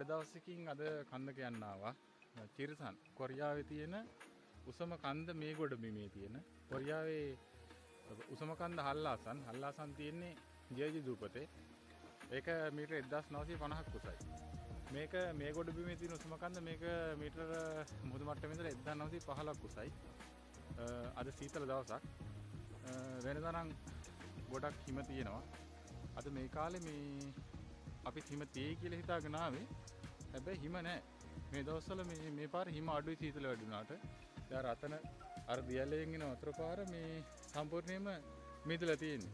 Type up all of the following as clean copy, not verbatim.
වැඩ දවසකින් අද කන්දක යන්න ආවා. තිරිසන් කොරියාවේ තියෙන උසම කන්ද මේ ගොඩ බිමේ තියෙන. කොරියාවේ උසම කන්ද හල්ලාසන් තියෙන්නේ ජේජි දූපතේ. ඒක මීටර 1950ක් උසයි. මේක මේ ගොඩ බිමේ තියෙන උසම කන්ද මේක මීටර මුහුදු මට්ටමේ ඉඳලා 1915ක් උසයි. අද සීතල දවසක්. වෙනදා නම් ගොඩක් හිම තියෙනවා. අද මේ කාලේ මේ අපි හිම තියෙයි කියලා හිතාගෙන ආවේ. හැබැයි හිම නැහැ. මේ දවස්වල මේ පාර හිම අඩුයි සීතල වැඩි වුණාට. දැන් රතන අර දියලෙන් එන වතුර පාර මේ සම්පූර්ණයෙන්ම මිදලා තියෙන්නේ.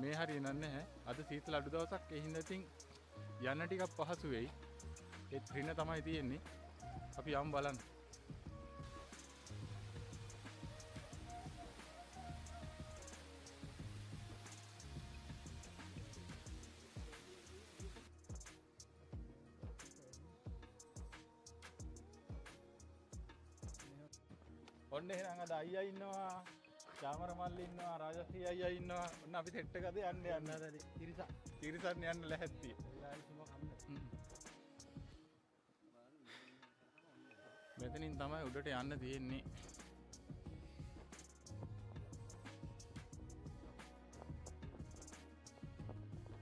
මේ හරියන්නේ නැහැ. අද සීතල අඩු දවසක් ඒ හින්දා ඉතින් යන්න ටිකක් පහසු වෙයි. ඒ ත්‍රින තමයි තියෙන්නේ. අපි යමු බලන්න. ඔන්න එහෙනම් අද අයියා ඉන්නවා, චාමර මල්ලි ඉන්නවා, රාජශ්‍රී අයියා ඉන්නවා. ඔන්න අපි සෙට් එකද යන්න තිරිසන් යන්න ලැහැත්තිය. මෙතනින් තමයි උඩට යන්න තියෙන්නේ.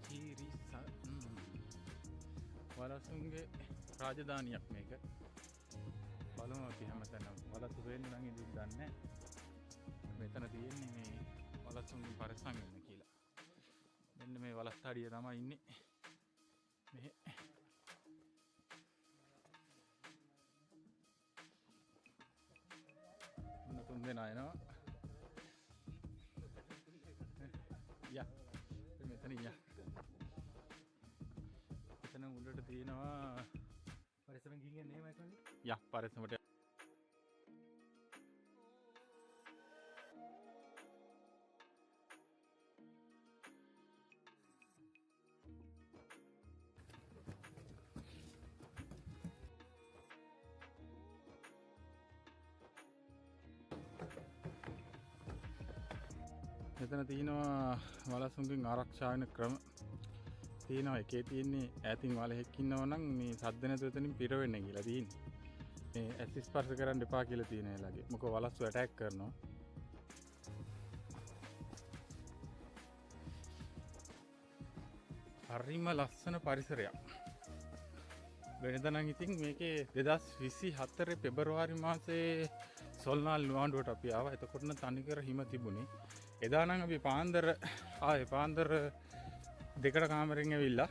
තිරිසන් වලසුන්ගේ රාජධානියක් මේක. බලමු අපි හැමතැනම වලසු වෙන්නේ නම් ඉතින් දන්නේ නැහැ. මෙතන තියෙන්නේ මේ වලසුන්ගේ පරිස්සම් වෙන්න කියලා. මෙන්න මේ වලස්තාඩිය තමයි ඉන්නේ. මෙහෙ ඔන්න 3 දෙනා එනවා. යා මෙතන යා. එතන උඩට තියෙනවා පරිස්සමෙන් ගිහින් එන්නේ එහෙමයි කොහොමද? යා පරිස්සමට මෙතන තියෙනවා වලසුන්ගෙන් ආරක්ෂා වෙන ක්‍රම තියෙනවා. එකේ තියෙන්නේ ඈතින් වලහෙක් ඉන්නව නම් මේ සද්ද නැතුව එතනින් පිර වෙන්න කියලා තියෙන්නේ. මේ ඇස් ස්පර්ශ කරන්න එපා කියලා තියෙන එලාගේ. මොකද වලස්සු ඇටැක් කරනවා. හරිම ලස්සන පරිසරයක්. වෙනදා නම් ඉතින් මේකේ 2024 පෙබරවාරි මාසේ සොල්නාල් නුවන්ඩුවට අපි ආවා. එතකොට නම් තනිකර හිම තිබුණේ. එදා නම් අපි පාන්දර දෙකට කාමරෙන් ඇවිල්ලා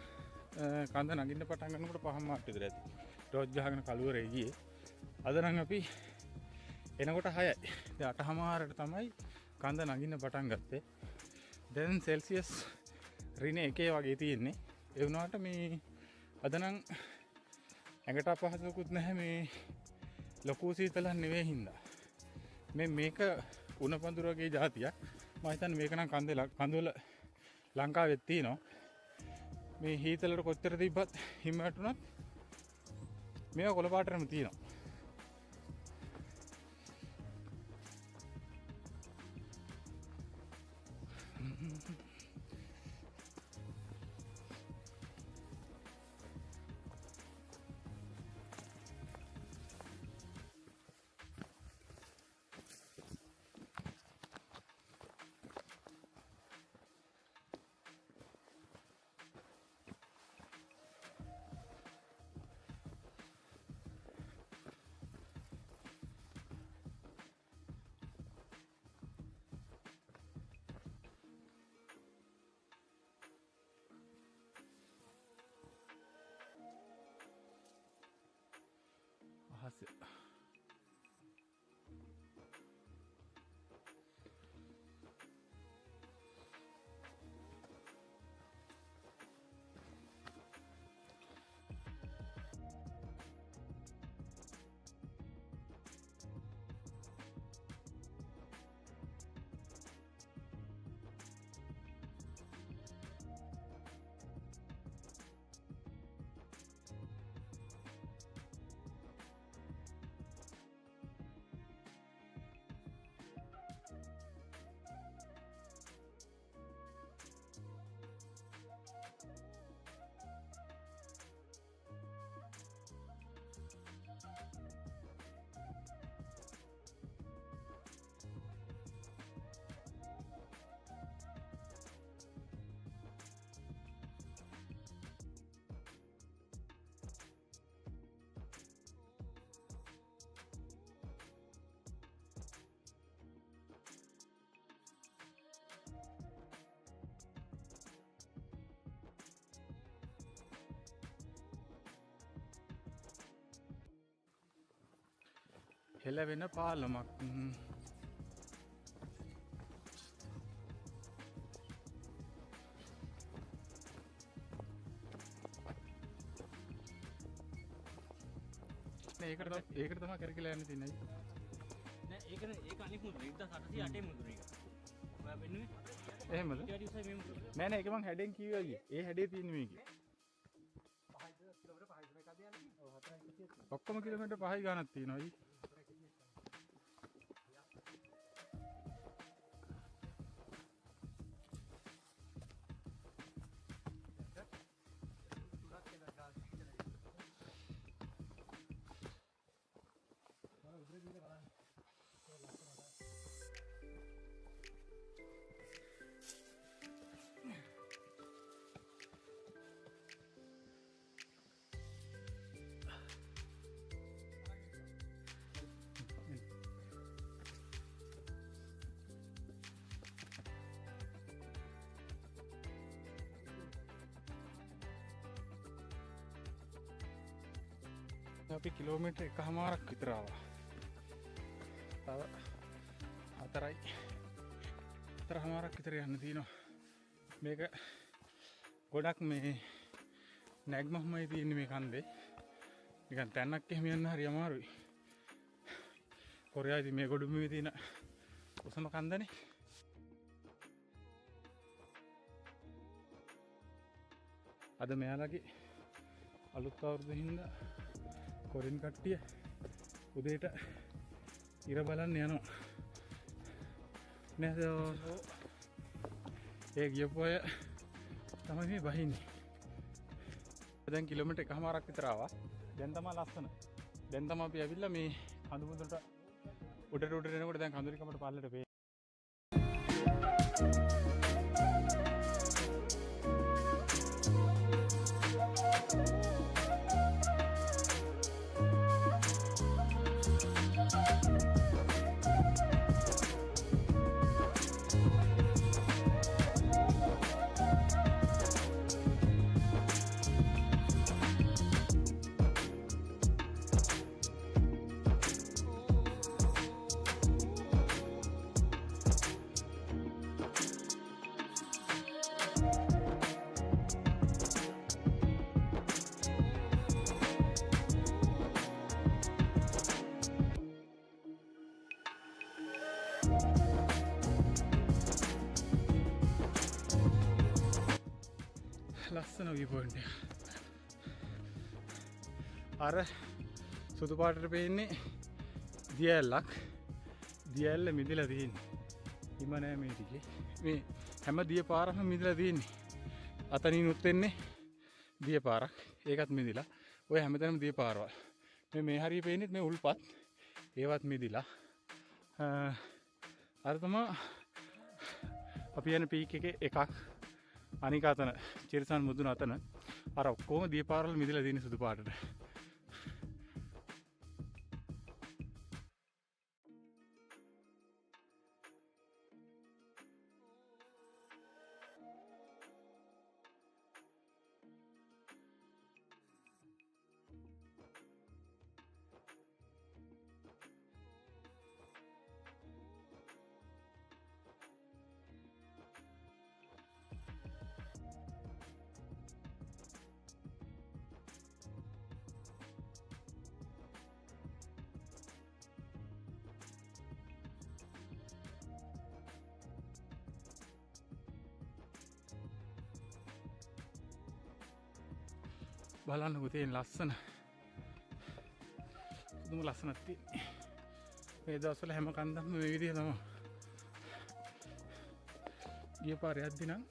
කන්ද නගින්න පටන් ගන්නකොට 5 මාට විතර ඇති. ටෝච් ගහගෙන කළුවරේ ගියේ. අද නම් අපි එනකොට 6යි. දැන් 8 මාරට තමයි කන්ද නගින්න පටන් ගත්තේ. දැන් සෙල්සියස් ඍණ 1 වගේ තියෙන්නේ. ඒ වුණාට මේ අද නම් ඇඟට අපහසුකුත් නැහැ. මේ ලොකු සීතලක් නෙවෙයි හින්දා. මේක උණ පඳුර වගේ જાතියක්. මම හිතන්නේ මේක නම් කඳුල ලංකාවෙත් තියෙනවා. මේ හීතලට කොච්චර තිබ්බත් හිම වැටුණත් මේවා කොළ පාටටම තියෙනවා. අහස එළවෙන පාලමක්. ඒකට තමයි කරකිලා යන්න තියෙන්නේ. නෑ ඒක අනිත් මුදුනේ 1808 මුදුනේ එක. ඔයා වෙන්නේ? එහෙමද? ඊට වැඩි උසයි මේ මුදුනේ. නෑ ඒක මං හැඩෙන් කිව්වා ගියේ. ඒ හැඩේ තියෙන්නේ මේකේ. ඔක්කොම කිලෝමීටර් 5යි ගානක් තියෙනවා යි. අපි කිලෝමීටර් 1කමාරක් විතර ආවා. තව 4කමාරක් විතර යන්න තියෙනවා. මේක ගොඩක් මේ නැග්මක්මයි තියෙන්නේ මේ කන්දේ. නිකන් තැන්නක් එහෙම යන්න හරි අමාරුයි. කොරියාවේදී මේ ගොඩබිමේ තියෙන උසම කන්දනේ. අද මෙයාලගේ අලුත් අවුරුදු හින්දා කොරින් කට්ටිය උදේට ඉර බලන්න යනවා නේද? ඒ ගියපු අය තමයි මේ බහින්නේ. දැන් කිලෝමීටර් 1කමාරක් විතර ආවා. දැන් තමයි ලස්සන. දැන් තමයි අපි ඇවිල්ලා මේ කඳු මුදුනට උඩට එනකොට දැන් කඳුරිකමට පල්ලට පේ. ලස්සන වී පොයින්ට් එක. අර සුදු පාටට පේන්නේ දියැලක්. දියැල්ල මිදලා තියෙන්නේ. හිම නෑ මේ ටිකේ. මේ හැම දිය පාරක්ම මිදලා තියෙන්නේ. අතනිනුත් එන්නේ දිය පාරක්. ඒකත් මිදිලා. ඔය හැමතැනම දිය පාරවල්. මේ හරිය පේන්නේ මේ උල්පත්. ඒවත් මිදිලා. අර තමයි අපි යන පීක් එකේ එකක්. අනික අතන චිරසන් මුදුන අතන අර ඔක්කොම දිය පාරවල් මිදලා තියෙන සුදු පාටට. බලන්නකො තියෙන ලස්සන පුදුම ලස්සනක් තියෙන්නේ. මේ දවස්වල හැම කන්දක්ම මේ විදිහ තමයි. ගිය පාරේ යද්දි නම්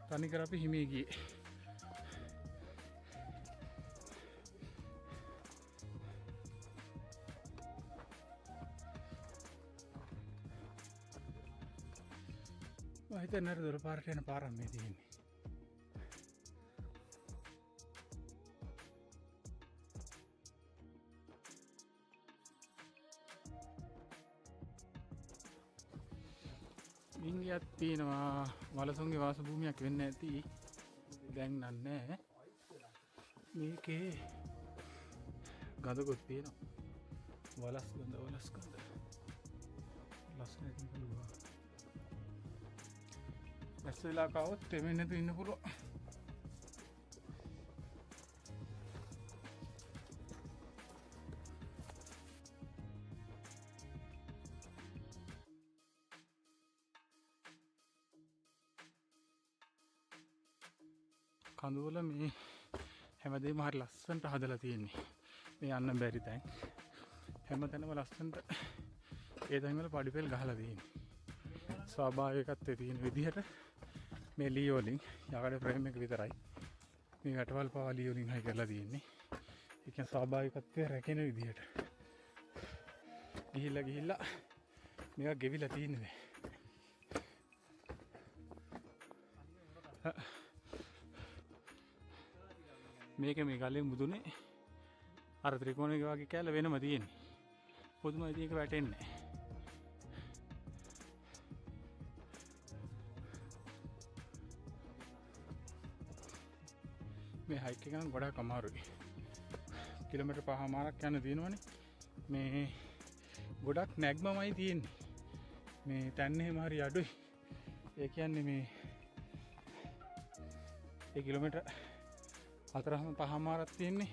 තනිකර අපි හිමේ ගියේ. මම හිතන්නේ අර දොර පාරට යන පාරක් මේ තියෙන්නේ. මින්ගියක් තියෙනවා. වලසුන්ගේ වාස භූමියක් වෙන්න ඇති. දැන් නෑ. මේකේ ගඳකුත් තියෙනවා. වලස්ගඳ ලස්සනට බලුවා. ඇස් වෙලා කවොත් එමෙ නැතු ඉන්න පුළුවන්. කඳුවල මේ හැමදේම හරි ලස්සනට හදලා තියෙන්නේ. මේ යන්න බැරි තැන් හැමතැනම ලස්සනට ඒ තැන්වල පඩිපෙල් ගහලා තියෙන්නේ. ස්වාභාවිකත්වයේ තියෙන විදිහට මේ ලී වලින් යකඩ ෆ්‍රේම් එක විතරයි. මේ වැටවල් පවා ලී වලින් හයි කරලා තියෙන්නේ. ඒ කියන්නේ ස්වාභාවිකත්වයේ රැකෙන විදිහට. ගිහිල්ලා මේක ගෙවිලා තියෙන්නේ. මේක මේ ගලේ මුදුනේ අර ත්‍රිකෝණයක වගේ කැල වෙනම තියෙන්නේ. පොදුම ඉතින් ඒක වැටෙන්නේ නැහැ. මේ හයික් එක නම් ගොඩාක් අමාරුයි. කිලෝමීටර් 5මාරක් යන්න තියෙනවනේ. මේ ගොඩක් නැග්මමයි තියෙන්නේ. මේ තැන්න එහෙම හරි අඩුයි. ඒ කියන්නේ මේ ඒ කිලෝමීටර් 4-5මාරක් තියෙන්නේ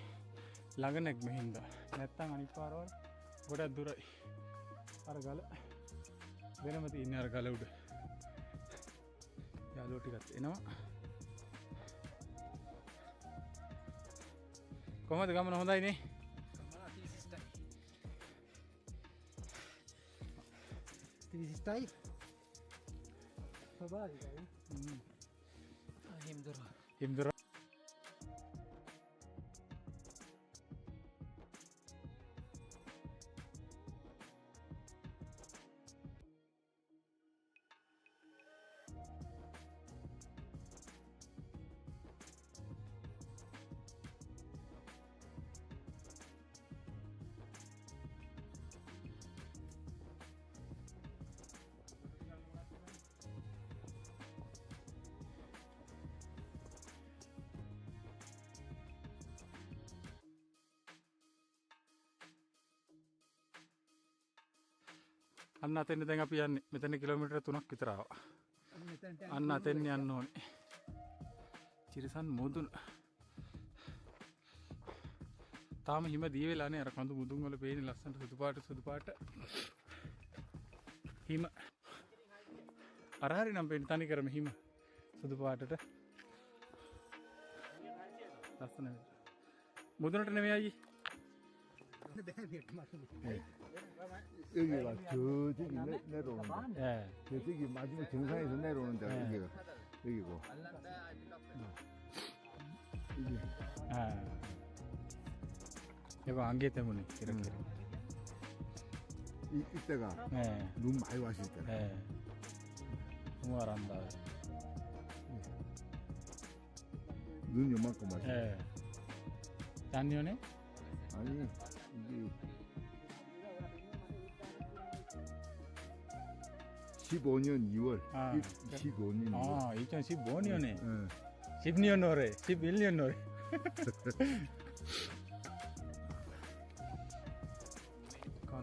ළඟ නැග්ම හින්දා. නැත්තම් අනිත් පාරවල් ගොඩක් දුරයි. අර ගල වෙනම තියෙන්නේ අර ගල උඩ. යාළුවෝ ටිකක් එනවා. කොහොමද ගමන හොඳයි නේ? තිරිසිස්ටයි ස්වභාවිකයි. හිම්දුර අන්න අතෙන් දැන් අපි යන්නේ. මෙතන කිලෝමීටර් 3ක් විතර ආවා. අන්න අතෙන් යන්න ඕනේ. චිරසන් මුදුන. තාම හිම දී වෙලා නේ. අර කඳු මුදුන් වල පේන්නේ ලස්සනට සුදු පාට. හිම. අර හරි නම් පේන්නේ තනි කරම හිම. සුදු පාටට. ලස්සන. මුදුනට නෙමෙයි අයියේ. 여기가 저쪽이 내려오는 데. 저쪽이 마지막 정상에서 내려오는 데가 여기가 여기고. 여기. 이거 안개 때문에 이렇게. 이때가 눈 많이 왔을 때. 정말 안다. 눈 요만큼 왔을 때. 작년에? 아니 이게 15년 2월. 15년 2월. 2015년에. 10년 노래, 11년 노래.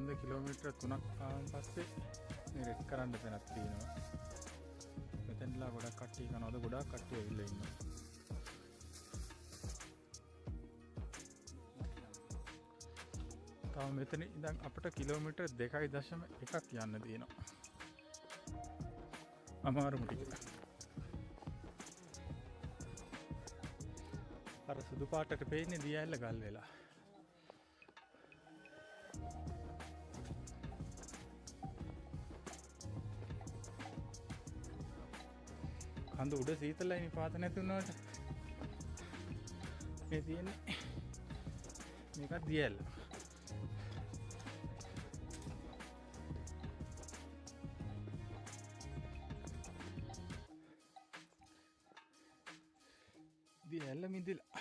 건데 킬로미터 3ක් ආවන් පස්සේ මේ රෙස් කරන්න තැනක් තියෙනවා. මෙතනලා ගොඩක් කට්ටිය කනවාද ගොඩක් කට්ටිය ඇවිල්ලා ඉන්නවා. තාම මෙතන ඉඳන් අපිට කිලෝමීටර් 2.1ක් යන්න තියෙනවා. අමාරුම ටික. අර සුදු පාටට පේන්නේ දියැල්ල ගල් වෙලා. කඳු උඩ සීතලයි පාත නැති වුණාට මේ තියෙන්නේ මේකත් දියැල්ල. දියැල්ල මිදිලා.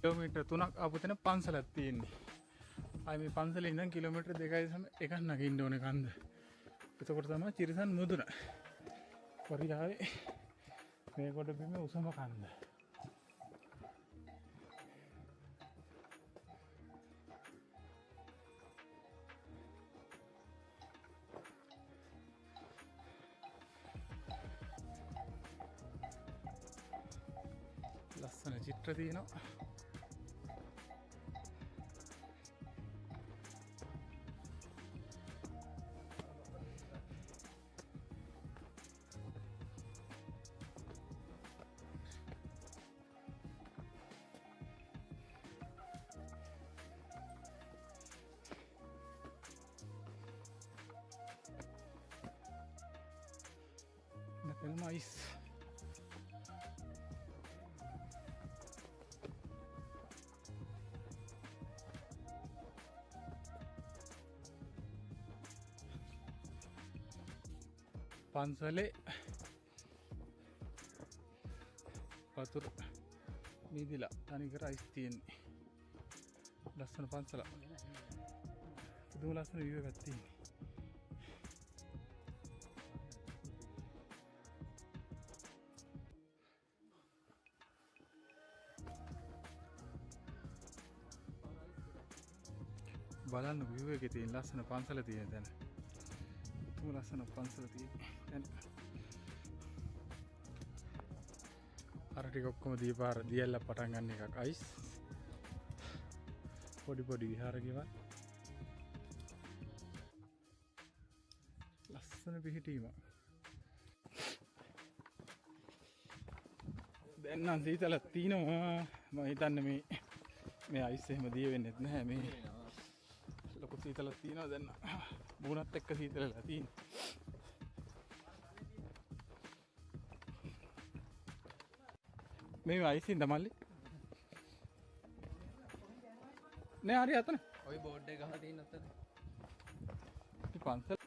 කිලෝමීටර් 3ක් ආපු තැන පන්සලක් තියෙන්නේ. ආයි මේ පන්සලේ ඉඳන් කිලෝමීටර් 2.1ක් නගින්න ඕනේ කන්ද. එතකොට තමයි තිරිසන් මුදුන. කොරියාවේ මේ කොට බිම උසම කන්ද. ලස්සන චිත්‍ර තියෙනවා. Napel mais. පන්සලේ වතුර මීදිලා තනිකර අයිස් තියෙන්නේ. ලස්සන පන්සල. පුදුම ලස්සන view එකක් තියෙන්නේ. බලන්න view එකේ තියෙන ලස්සන පන්සල තියෙන තැන. පුදුම ලස්සන පන්සල තියෙන්නේ. දැන් අර ටික ඔක්කොම දීපාර දියල්ල පටන් ගන්න එකක් අයිස්. පොඩි පොඩි විහාර ගෙවල්. ලස්සන පිහිටීමක්. දැන් නම් සීතලක් තියෙනවා. මම හිතන්නේ මේ අයිස් එහෙම දිය වෙන්නේ නැහැ මේ. ලොකු සීතලක් තියෙනවා දැන්. මුණත් එක්ක සීතලලා තියෙනවා. මේ අයිසින්ද මල්ලි? නෑ හරි අතන. ඔය බෝඩ් එක ගහලා තියෙන අතට. ඉතින් පන්සල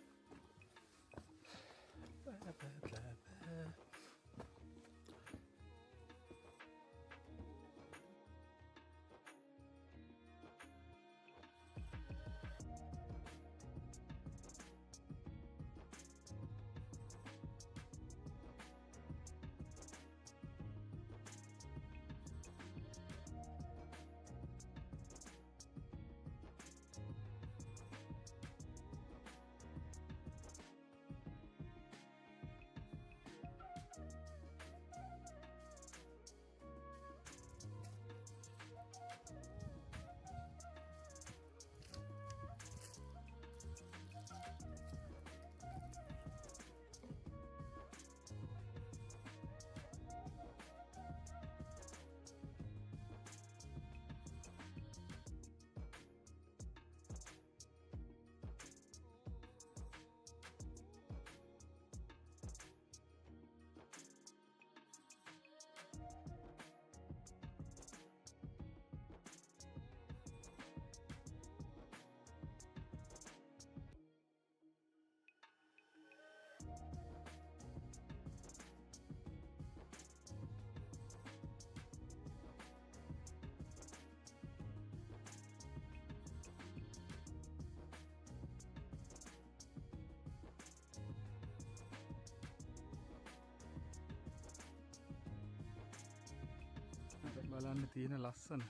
බලන්න තියෙන ලස්සන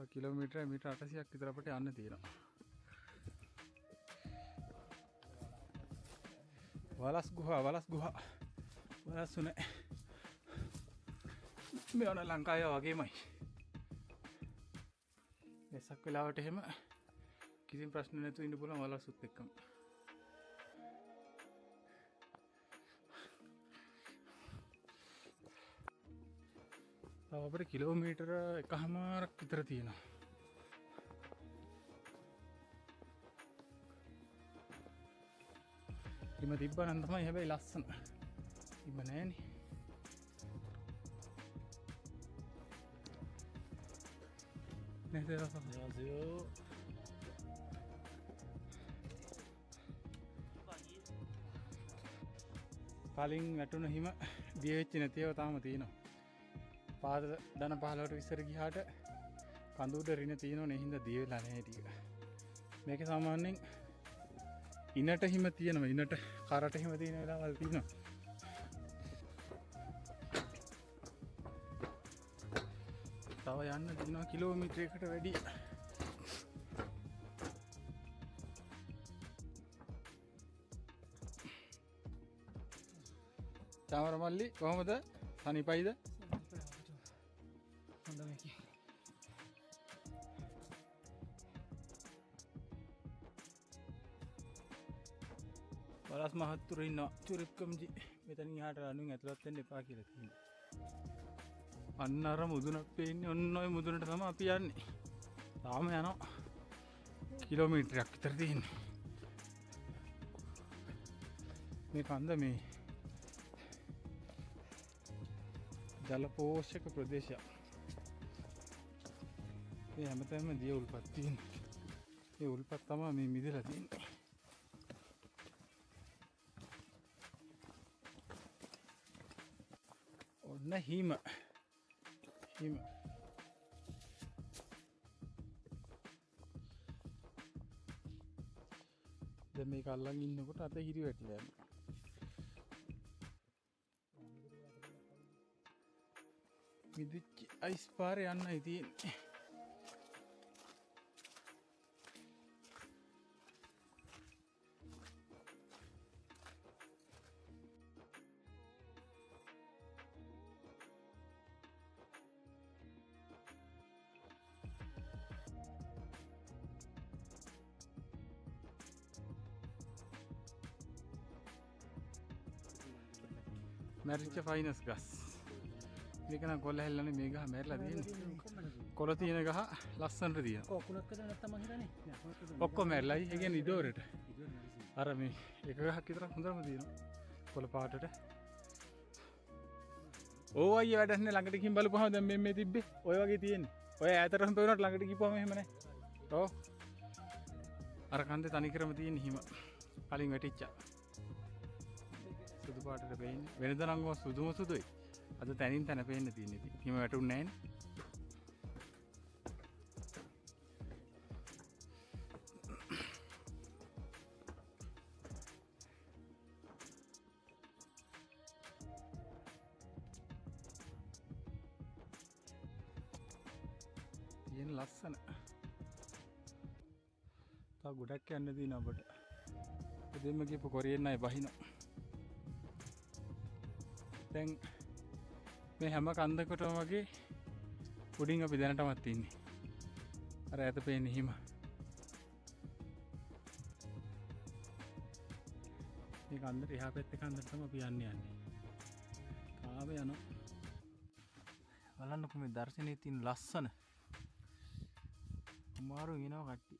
කිලෝමීටර් මීටර් 800ක් විතර අපිට යන්න තියෙනවා. වලස් ගුහා වලස්සු නෑ. මේ වන ලංකාවේ වගේමයි. වෙසක් වෙලාවට එහෙම කිසිම ප්‍රශ්න නැතුව ඉන්න පුළුවන් වලස්සුත් එක්කම. තව අපිට කිලෝමීටර 1කමාරක් විතර තියෙනවා. ඉම තිබ්බා නම් තමයි හැබැයි ලස්සන. ඉම නෑනේ. 안녕하세요. කලින් වැටුණ හිම දිය වෙච්ච නැතිව තාම තියෙනවා. පාද දන 15ට විතර ගියාට කඳුට රින තියෙනවනේ හින්දා දිය වෙලා නැහැ ටික. මේකේ සාමාන්‍යයෙන් ඉනට හිම තියෙනවා. ඉනට කරට හිම තියෙන වෙලාවල් තියෙනවා. තව යන්න දිනවා කිලෝමීටරයකට වැඩි. චාමර මල්ලි කොහොමද? සනීපයිද? හොඳ මේකේ. බලස් මහත්තුරු ඉන්නවා. චුරිප්කම්ජි මෙතනින් එහාට අනුන් ඇතුළත් වෙන්න එපා කියලා තියෙනවා. අන්න අර මුදුනක් පේන්නේ. ඔන්න ඔය මුදුනට තමයි අපි යන්නේ. තාම යනවා. කිලෝමීටරයක් විතර තියෙන්නේ. මේ කන්ද මේ ජල පෝෂක ප්‍රදේශයක්. මේ හැමතැනම දිය උල්පත් තියෙනවා. ඒ උල්පත් තමයි මේ මිදලා තියෙන්නේ. ඔන්න හිම. හිම. දැන් මේක අල්ලන් ඉන්නකොට අත හිරි වැටිලා යනවා. මිදිච්ච අයිස් පාරේ යන්නයි තියෙන්නේ. මැරිච්ච ෆයිනස් ගස්. මේක නම් කොළ හැල්ලනේ මේ ගහ මැරිලා තියෙන්නේ. කොළ තියෙන ගහ ලස්සනට තියෙනවා. ඔව් කුණක්කද නැත්තම් මං හිතන්නේ. ඔක්කොම මැරිලා. ඒ කියන්නේ ඉදෝරෙට. අර මේ එක ගහක් විතරක් හොඳම තියෙනවා. කොළ පාටට. ඕ අයිය වැඩක් නෑ ළඟට ගිහින් බලපුවම දැන් මේ තිබ්බේ. ඔය වගේ තියෙන්නේ. ඔය ඈතරම පේනකොට ළඟට ගිහපුවම එහෙම නෑ. ඔව්. අර කන්දේ තනිකරම තියෙන හිම. කලින් වැටිච්චා. සුදු පාටට පේන්නේ. වෙනද නම් සුදුම සුදුයි. අද තැනින් තැන පේන්න තියෙන්නේ. හිම වැටුන්නේ නැහැ නේ. තියෙන ලස්සන. තව ගොඩක් යන්න තියෙනවා අපට. දෙන්න ගිහපු කොරියෙන් අය බහිනවා. දැන් මේ හැම කන්දකටම වගේ උඩින් අපි දැනටමත් ඉන්නේ. අර ඈත පේන්නේ හිම. මේ කන්දට එහා පැත්තේ කන්දට තමයි අපි යන්නේ. තාම යනවා. බලන්නකො මේ දර්ශනයේ තියෙන ලස්සන. අමාරු වෙනවා කට්ටිය.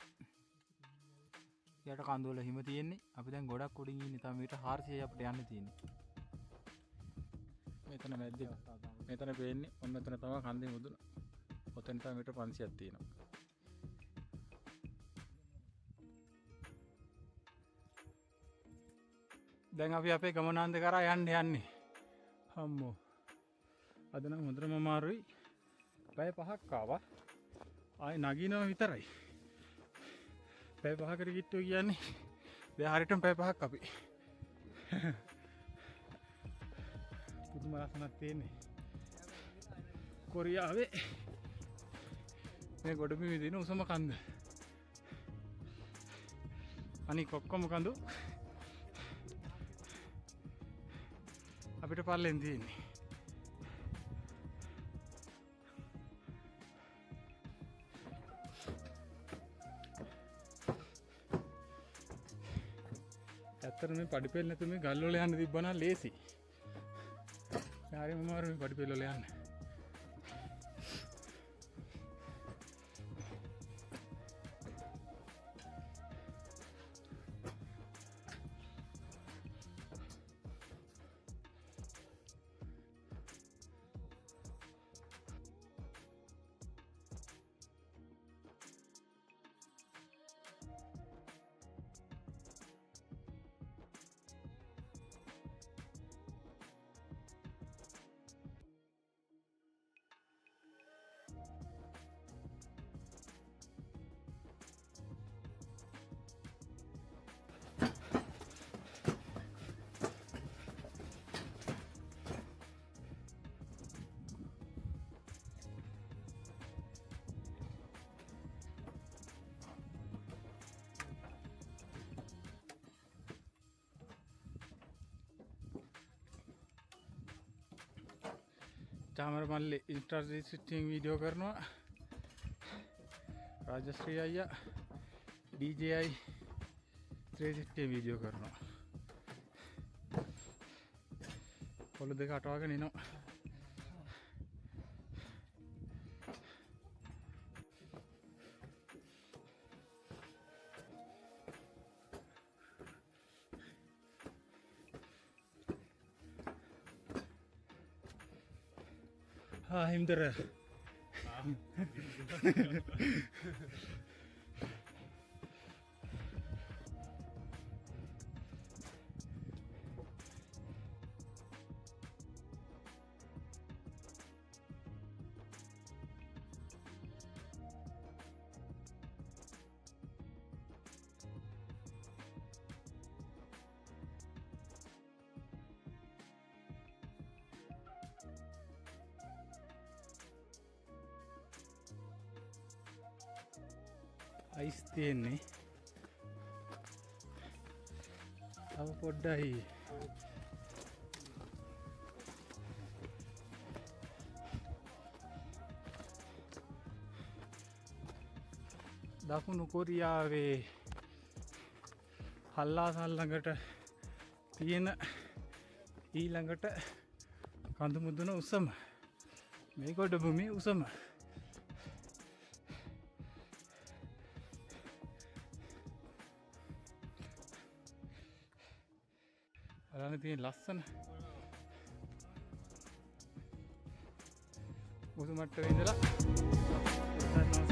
යට කන්දවල හිම තියෙන්නේ. අපි දැන් ගොඩක් උඩින් ඉන්නේ. තාම මීටර් 400යි අපිට යන්න තියෙන්නේ. මෙතන මැද්දේ මෙතන පේන්නේ ඔන්න මෙතන තමයි කන්දේ මුදුන. ඔතන තමයි මීටර් 500ක් තියෙනවා. දැන් අපි අපේ ගමනාන්ත කරා යන්නේ. අම්මෝ. අද නම් හොඳටම අමාරුයි. පැය 5ක් ආවා. ආයේ නගිනවා විතරයි. පැය 5කට කිට්ටුව කියන්නේ. දැන් හරියටම පැය 5ක් අපි. පුදුම ලස්සනක් තියෙන්නේ. කොරියාවේ මේ ගොඩබිමේ තියෙන උසම කන්ද. අනික ඔක්කොම කඳු අපිට පල්ලෙන් තියෙන්නේ. ඇත්තට මේ පඩිපෙළ නැතුව මේ ගල් වල යන්න තිබ්බනම් ලේසි. හරිම අමාරුයි පඩිපෙළ වල යන්න. චාමර මල්ලේ ඉන්ටර්සිටිං වීඩියෝ කරනවා. රාජශ්‍රී අයියා DJI 360 වීඩියෝ කරනවා. පොළ දෙක අටවාගෙන එනවා. හිම්දර අයිස් තියෙන්නේ තව පොඩ්ඩයි දකුණු කොරියාවේ හල්ලාසන් ළඟට තියෙන ඊළඟට කඳු මුදුන උසම මේ ගොඩබිමේ උසම බලන්න තියෙන ලස්සන මුතු මට්ටමේ ඉඳලා